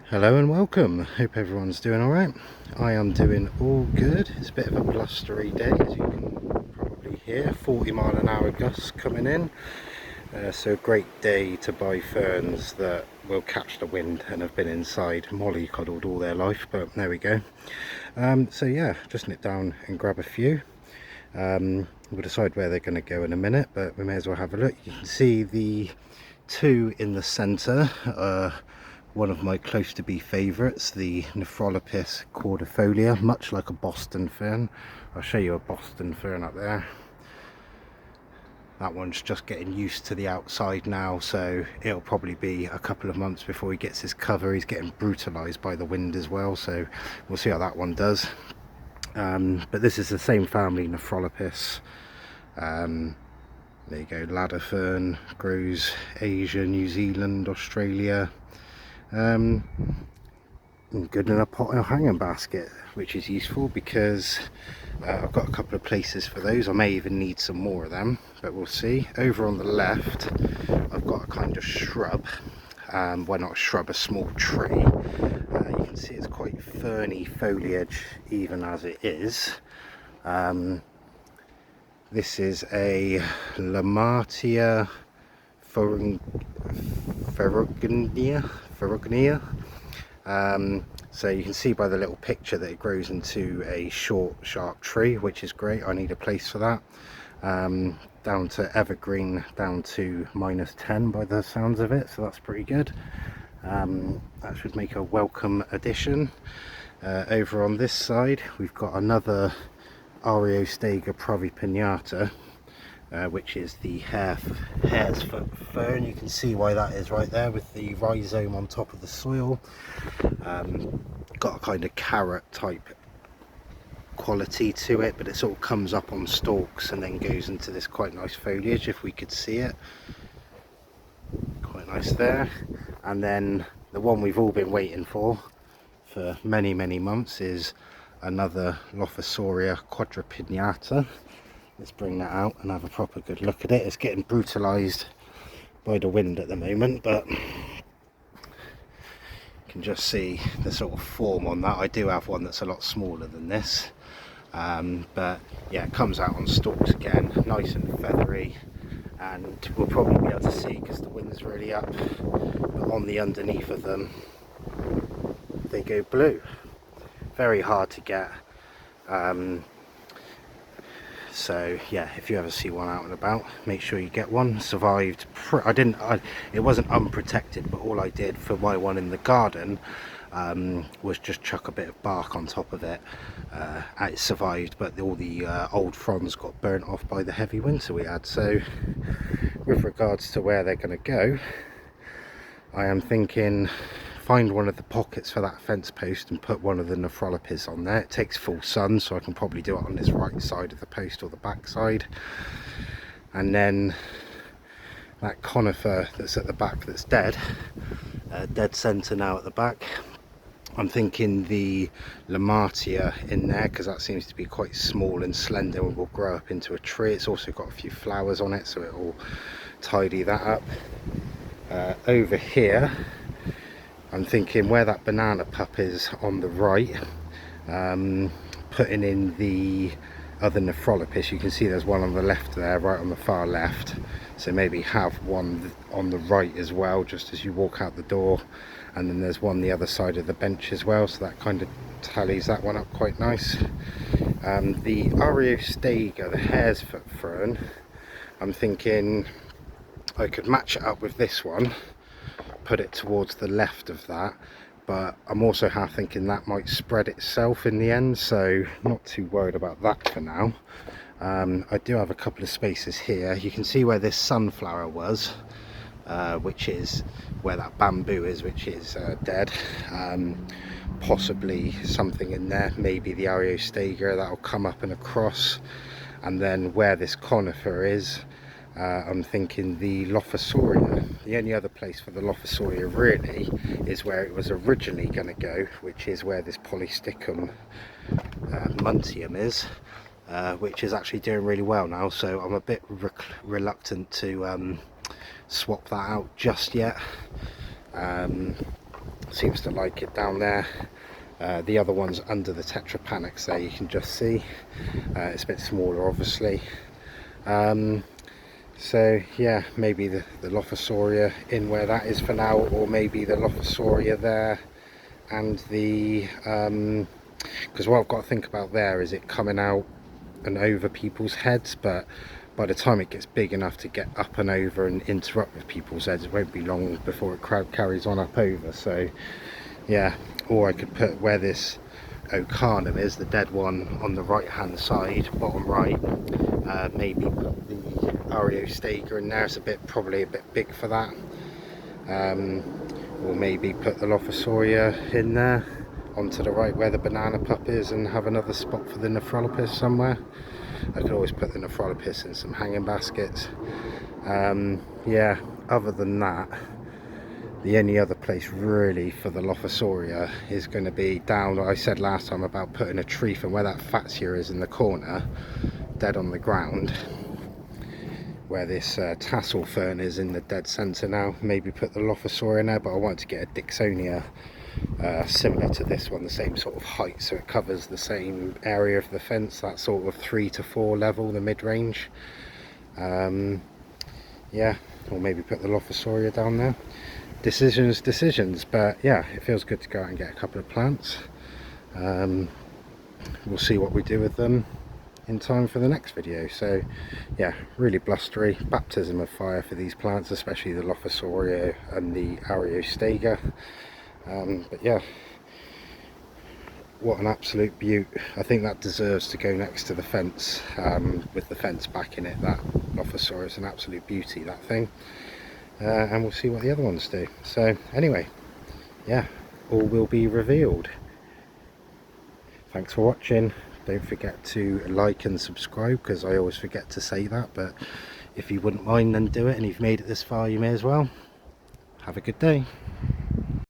Hello and welcome. Hope everyone's doing alright. I am doing all good. It's a bit of a blustery day, as you can probably hear. 40-mile-an-hour gusts coming in. So a great day to buy ferns that will catch the wind and have been inside mollycoddled all their life, but there we go. So yeah, just nip down and grab a few. We'll decide where they're going to go in a minute, but we may as well have a look. You can see the two in the centre. One of my close to be favourites, the Nephrolepis Cordifolia, much like a Boston fern. I'll show you a Boston fern up there. That one's just getting used to the outside now, so it'll probably be a couple of months before he gets his cover. He's getting brutalised by the wind as well, so we'll see how that one does. But this is the same family, Nephrolepis. There you go, ladder fern, grows Asia, New Zealand, Australia. Good in a pot and a hanging basket, which is useful because I've got a couple of places for those. I may even need some more of them, but we'll see. Over on the left I've got a kind of shrub, well, not a shrub, a small tree. You can see it's quite ferny foliage even as it is. This is a Lomatia Ferruginea. So you can see by the little picture that it grows into a short, sharp tree, which is great. I need a place for that. Down to evergreen, down to -10 by the sounds of it, so that's pretty good. That should make a welcome addition. Over on this side we've got another Araiostegia Parvipinnata, which is the hare's foot fern. You can see why that is right there with the rhizome on top of the soil. Got a kind of carrot type quality to it, but it sort of comes up on stalks and then goes into this quite nice foliage, if we could see it. Quite nice there. And then the one we've all been waiting for many months is another Lophosoria Quadripinnata. Let's bring that out and have a proper good look at it. It's getting brutalised by the wind at the moment, but you can just see the sort of form on that. I do have one that's a lot smaller than this, but yeah, it comes out on stalks again, nice and feathery, and we'll probably be able to see because the wind's really up, but on the underneath of them they go blue. Very hard to get. So yeah, if you ever see one out and about, make sure you get one. Survived. It wasn't unprotected, but all I did for my one in the garden was just chuck a bit of bark on top of it. It survived, but all the old fronds got burnt off by the heavy winter we had. So with regards to where they're going to go, I am thinking find one of the pockets for that fence post and put one of the Nephrolepis on there. It takes full sun, so I can probably do it on this right side of the post or the back side. And then that conifer that's at the back that's dead centre now at the back, I'm thinking the Lomatia in there, because that seems to be quite small and slender and will grow up into a tree. It's also got a few flowers on it, so it will tidy that up. Over here I'm thinking where that banana pup is on the right, putting in the other Nephrolepis. You can see there's one on the left there, right on the far left, so maybe have one on the right as well, just as you walk out the door, and then there's one the other side of the bench as well, so that kind of tallies that one up quite nice. The Araiostegia, the hare's foot fern, I'm thinking I could match it up with this one, put it towards the left of that, but I'm also half thinking that might spread itself in the end, so not too worried about that for now. I do have a couple of spaces here. You can see where this sunflower was, which is where that bamboo is, which is dead. Possibly something in there, maybe the Araiostegia, that'll come up and across. And then where this conifer is, I'm thinking the Lophosoria. The only other place for the Lophosoria really is where it was originally going to go, which is where this Polysticum muntium is, which is actually doing really well now, so I'm a bit reluctant to swap that out just yet. seems to like it down there. The other one's under the tetrapanax there, you can just see. It's a bit smaller obviously. So yeah, maybe the Lophosoria in where that is for now, or maybe the Lophosoria there, and the because what I've got to think about there is it coming out and over people's heads, but by the time it gets big enough to get up and over and interrupt with people's heads, it won't be long before it carries on up over. So yeah, or I could put where this Ocarnum is, the dead one on the right hand side, bottom right, maybe put the Araiostegia in there. It's probably a bit big for that. Or maybe put the Lophosoria in there onto the right where the banana pup is, and have another spot for the Nephrolepis somewhere. I could always put the Nephrolepis in some hanging baskets. Yeah, other than that, the only other place really for the Lophosoria is going to be down, I said last time about putting a tree from where that Fatsia is in the corner, dead on the ground, where this tassel fern is in the dead centre now. Maybe put the Lophosoria in there, but I wanted to get a Dixonia similar to this one, the same sort of height, so it covers the same area of the fence, that sort of 3 to 4 level, the mid-range. Yeah, or maybe put the Lophosoria down there. Decisions, but yeah, it feels good to go out and get a couple of plants. We'll see what we do with them in time for the next video. So yeah, really blustery, baptism of fire for these plants, especially the Lophosoria and the Araiostegia. But yeah, what an absolute beaut. I think that deserves to go next to the fence, with the fence backing it. That Lophosoria is an absolute beauty, that thing. And we'll see what the other ones do. So anyway, yeah, all will be revealed. Thanks for watching. Don't forget to like and subscribe, because I always forget to say that, but if you wouldn't mind, then do it. And if you've made it this far, you may as well. Have a good day.